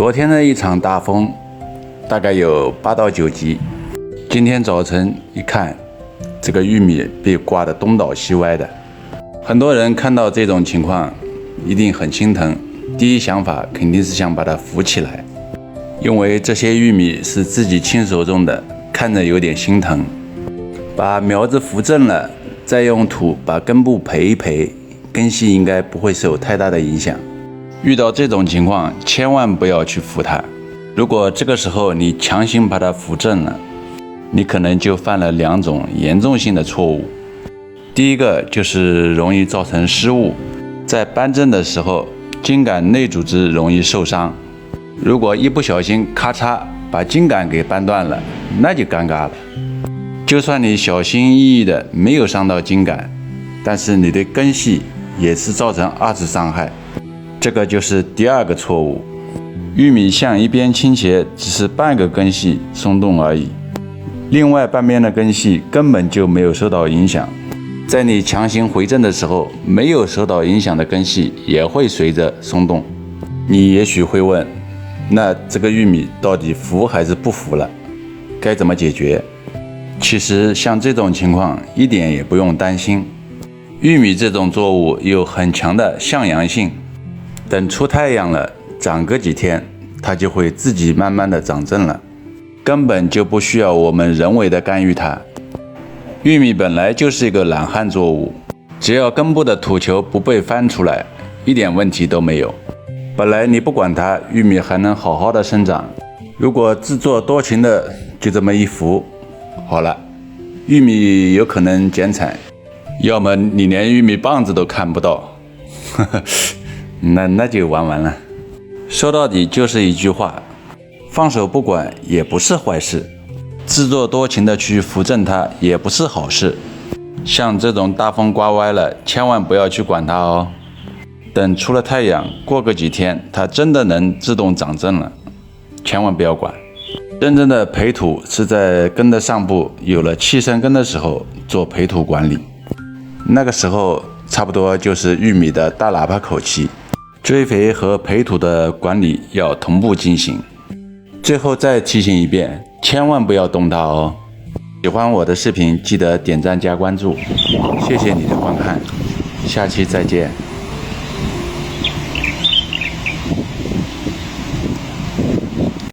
昨天的一场大风，大概有8到9级。今天早晨一看，这个玉米被刮得东倒西歪的。很多人看到这种情况，一定很心疼。第一想法肯定是想把它扶起来，因为这些玉米是自己亲手种的，看着有点心疼。把苗子扶正了，再用土把根部培一培，根系应该不会受太大的影响。遇到这种情况，千万不要去扶它。如果这个时候你强行把它扶正了，你可能就犯了2种严重性的错误。第一个就是容易造成失误，在扳正的时候，茎秆内组织容易受伤。如果一不小心咔嚓把茎秆给扳断了，那就尴尬了。就算你小心翼翼的没有伤到茎秆，但是你对根系也是造成2次伤害。这个就是第2个错误。玉米向一边倾斜，只是半个根系松动而已，另外半边的根系根本就没有受到影响。在你强行回正的时候，没有受到影响的根系也会随着松动。你也许会问，那这个玉米到底扶还是不扶了？该怎么解决？其实像这种情况一点也不用担心。玉米这种作物有很强的向阳性，等出太阳了，长个几天，它就会自己慢慢的长正了，根本就不需要我们人为的干预它。玉米本来就是一个懒汉作物，只要根部的土球不被翻出来，一点问题都没有。本来你不管它，玉米还能好好的生长。如果自作多情的就这么一扶，好了，玉米有可能减产，要么你连玉米棒子都看不到，那就完了。说到底就是一句话，放手不管也不是坏事，自作多情的去扶正它也不是好事。像这种大风刮歪了，千万不要去管它哦。等出了太阳，过个几天，它真的能自动长正了，千万不要管。真正的培土是在根的上部有了气生根的时候做培土管理，那个时候差不多就是玉米的大喇叭口期，追肥和培土的管理要同步进行。最后再提醒一遍，千万不要动它哦。喜欢我的视频记得点赞加关注，谢谢你的观看，下期再见。